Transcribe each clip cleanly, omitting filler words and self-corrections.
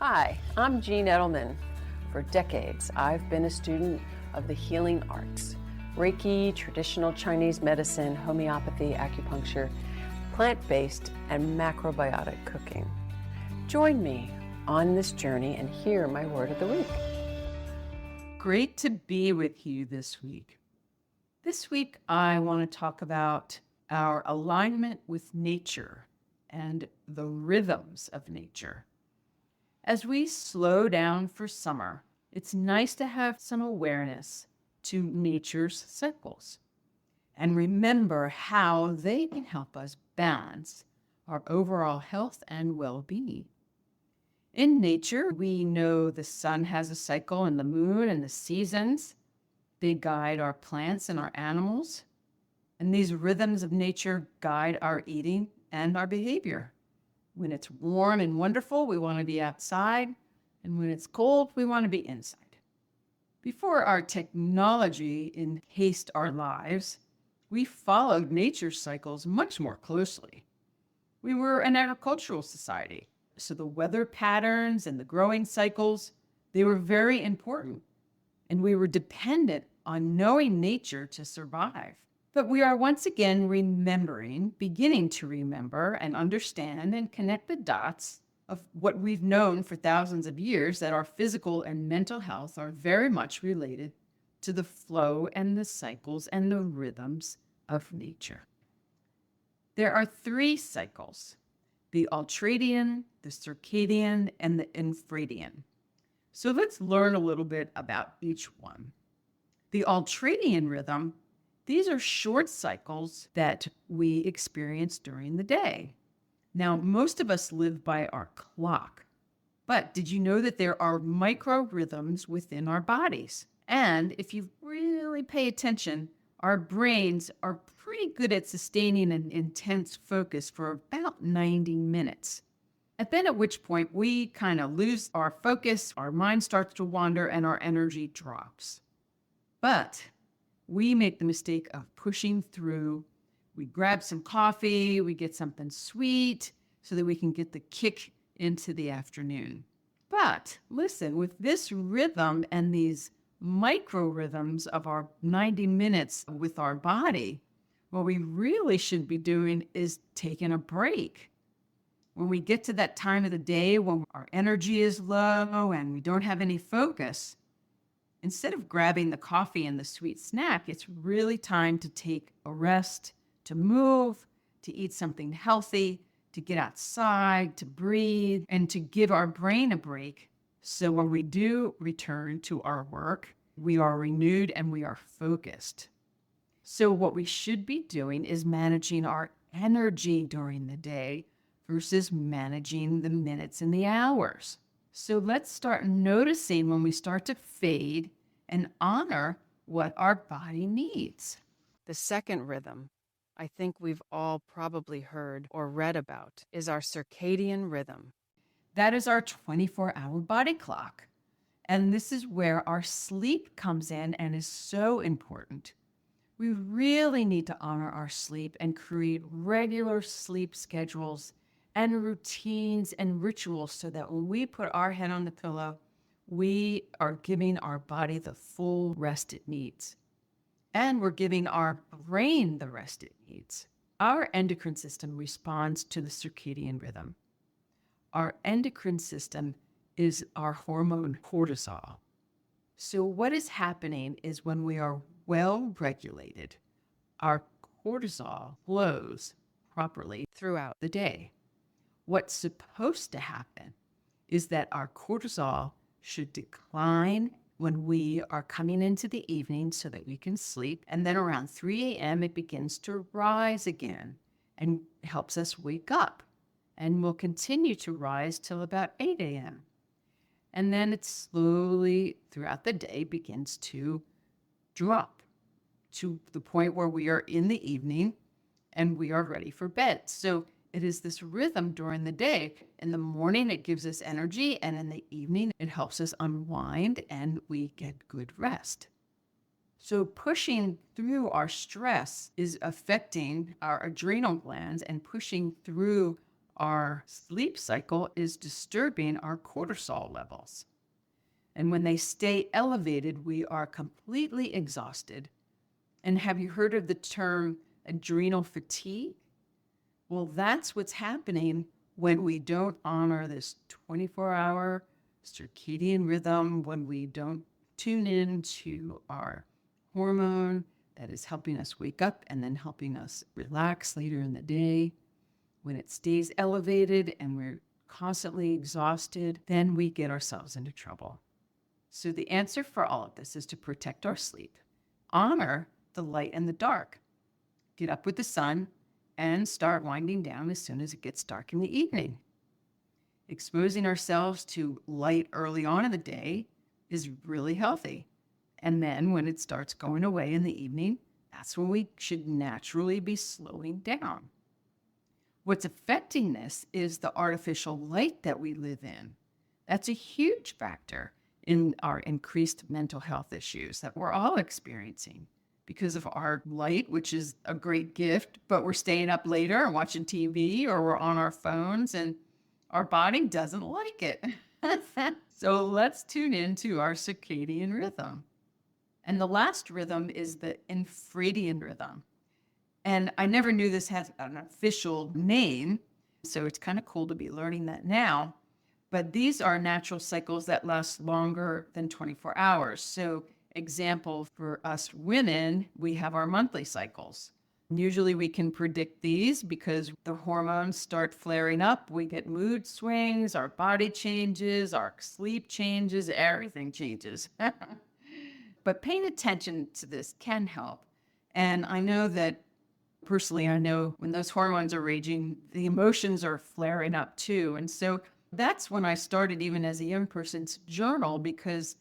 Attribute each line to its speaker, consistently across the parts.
Speaker 1: Hi, I'm Jean Edelman. For decades, I've been a student of the healing arts: Reiki, traditional Chinese medicine, homeopathy, acupuncture, plant-based, and macrobiotic cooking. Join me on this journey and hear my word of the week.
Speaker 2: Great to be with you this week. This week, I want to talk about our alignment with nature and the rhythms of nature. As we slow down for summer, it's nice to have some awareness to nature's cycles and remember how they can help us balance our overall health and well-being. In nature, we know the sun has a cycle and the moon and the seasons. They guide our plants and our animals. And these rhythms of nature guide our eating and our behavior. When it's warm and wonderful, we want to be outside. And when it's cold, we want to be inside. Before our technology encased our lives, we followed nature's cycles much more closely. We were an agricultural society, so the weather patterns and the growing cycles, they were very important. And we were dependent on knowing nature to survive. But we are once again beginning to remember and understand and connect the dots of what we've known for thousands of years, that our physical and mental health are very much related to the flow and the cycles and the rhythms of nature. There are 3 cycles: the Ultradian, the Circadian, and the Infradian. So let's learn a little bit about each one. The Ultradian rhythm, these are short cycles that we experience during the day. Now, most of us live by our clock, but did you know that there are micro rhythms within our bodies? And if you really pay attention, our brains are pretty good at sustaining an intense focus for about 90 minutes. And then at which point we kind of lose our focus, our mind starts to wander, and our energy drops. But we make the mistake of pushing through. We grab some coffee, we get something sweet so that we can get the kick into the afternoon. But listen, with this rhythm and these micro rhythms of our 90 minutes with our body, what we really should be doing is taking a break. When we get to that time of the day when our energy is low and we don't have any focus, instead of grabbing the coffee and the sweet snack, it's really time to take a rest, to move, to eat something healthy, to get outside, to breathe, and to give our brain a break. So when we do return to our work, we are renewed and we are focused. So what we should be doing is managing our energy during the day versus managing the minutes and the hours. So let's start noticing when we start to fade and honor what our body needs.
Speaker 1: The second rhythm I think we've all probably heard or read about is our circadian rhythm.
Speaker 2: That is our 24-hour body clock. And this is where our sleep comes in and is so important. We really need to honor our sleep and create regular sleep schedules and routines and rituals so that when we put our head on the pillow, we are giving our body the full rest it needs. And we're giving our brain the rest it needs. Our endocrine system responds to the circadian rhythm. Our endocrine system is our hormone cortisol. So what is happening is when we are well regulated, our cortisol flows properly throughout the day. What's supposed to happen is that our cortisol should decline when we are coming into the evening so that we can sleep. And then around 3 a.m., it begins to rise again and helps us wake up. And will continue to rise till about 8 a.m. And then it slowly throughout the day begins to drop to the point where we are in the evening and we are ready for bed. So it is this rhythm during the day. In the morning, it gives us energy, and in the evening, it helps us unwind and we get good rest. So pushing through our stress is affecting our adrenal glands and pushing through our sleep cycle is disturbing our cortisol levels. And when they stay elevated, we are completely exhausted. And have you heard of the term adrenal fatigue? Well, that's what's happening when we don't honor this 24-hour circadian rhythm, when we don't tune in to our hormone that is helping us wake up and then helping us relax later in the day. When it stays elevated and we're constantly exhausted, then we get ourselves into trouble. So the answer for all of this is to protect our sleep, honor the light and the dark, get up with the sun, and start winding down as soon as it gets dark in the evening. Exposing ourselves to light early on in the day is really healthy. And then when it starts going away in the evening, that's when we should naturally be slowing down. What's affecting this is the artificial light that we live in. That's a huge factor in our increased mental health issues that we're all experiencing because of our light, which is a great gift, but we're staying up later and watching TV, or we're on our phones and our body doesn't like it. So let's tune into our circadian rhythm. And the last rhythm is the Infradian rhythm. And I never knew this had an official name, so it's kind of cool to be learning that now. But these are natural cycles that last longer than 24 hours. So example, for us women, we have our monthly cycles. Usually we can predict these because the hormones start flaring up. We get mood swings, our body changes, our sleep changes, everything changes. But paying attention to this can help. And I know that personally, I know when those hormones are raging, the emotions are flaring up too. And so that's when I started, even as a young person, to journal, because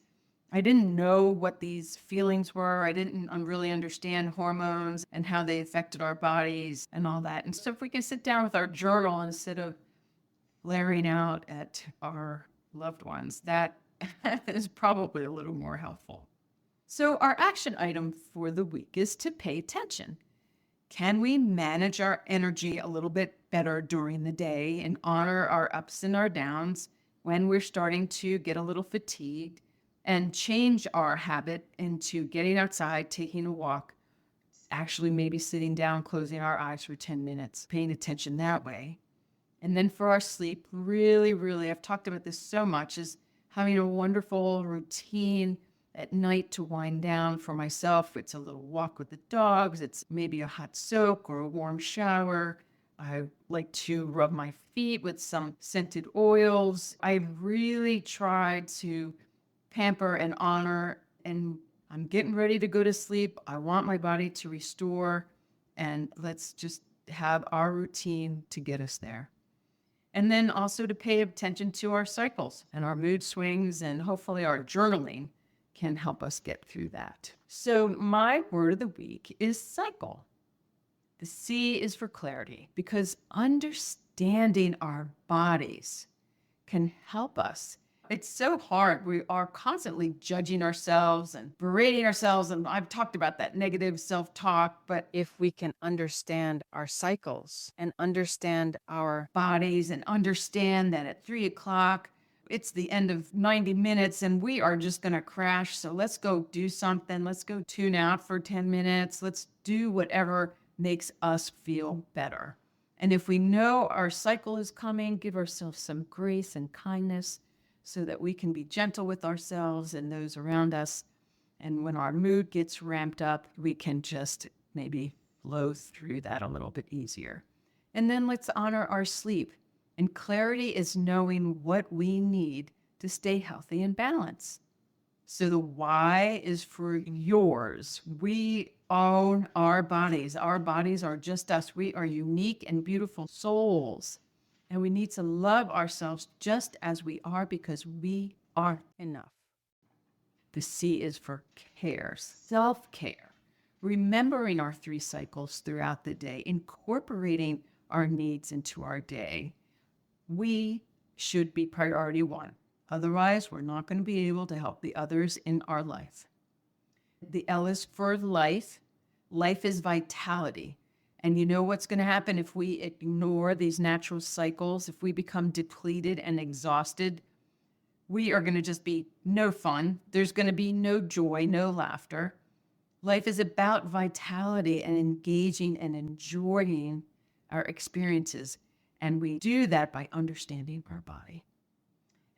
Speaker 2: I didn't know what these feelings were. I didn't really understand hormones and how they affected our bodies and all that. And so if we can sit down with our journal instead of flaring out at our loved ones, that is probably a little more helpful. So our action item for the week is to pay attention. Can we manage our energy a little bit better during the day and honor our ups and our downs when we're starting to get a little fatigued, and change our habit into getting outside, taking a walk, actually maybe sitting down, closing our eyes for 10 minutes, paying attention that way. And then for our sleep, really, I've talked about this so much, is having a wonderful routine at night to wind down. For myself, it's a little walk with the dogs. It's maybe a hot soak or a warm shower. I like to rub my feet with some scented oils. I really try to pamper and honor, and I'm getting ready to go to sleep. I want my body to restore, and let's just have our routine to get us there. And then also to pay attention to our cycles and our mood swings, and hopefully our journaling can help us get through that. So my word of the week is cycle. The C is for clarity, because understanding our bodies can help us. It's so hard. We are constantly judging ourselves and berating ourselves. And I've talked about that negative self-talk. But if we can understand our cycles and understand our bodies and understand that at 3 o'clock, it's the end of 90 minutes and we are just going to crash. So let's go do something. Let's go tune out for 10 minutes. Let's do whatever makes us feel better. And if we know our cycle is coming, give ourselves some grace and kindness so that we can be gentle with ourselves and those around us. And when our mood gets ramped up, we can just maybe flow through that a little bit easier. And then let's honor our sleep. And clarity is knowing what we need to stay healthy and balanced. So the why is for yours. We own our bodies. Our bodies are just us. We are unique and beautiful souls. And we need to love ourselves just as we are, because we are enough. The C is for care, self-care. Remembering our 3 cycles throughout the day, incorporating our needs into our day. We should be priority 1. Otherwise, we're not going to be able to help the others in our life. The L is for life. Life is vitality. And you know what's going to happen if we ignore these natural cycles? If we become depleted and exhausted, we are going to just be no fun. There's going to be no joy, no laughter. Life is about vitality and engaging and enjoying our experiences. And we do that by understanding our body.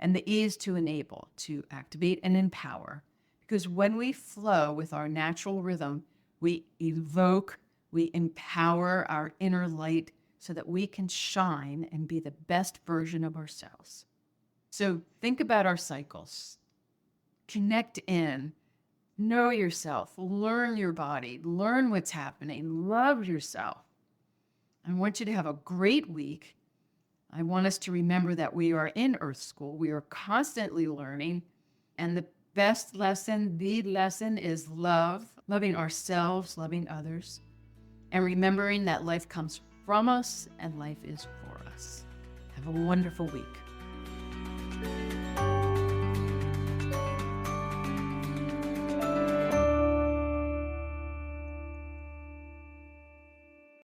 Speaker 2: And the E is to enable, to activate and empower. Because when we flow with our natural rhythm, we evoke, we empower our inner light so that we can shine and be the best version of ourselves. So think about our cycles. Connect in, know yourself, learn your body, learn what's happening, love yourself. I want you to have a great week. I want us to remember that we are in Earth School. We are constantly learning. And the best lesson, the lesson is love, loving ourselves, loving others, and remembering that life comes from us and life is for us. Have a wonderful week.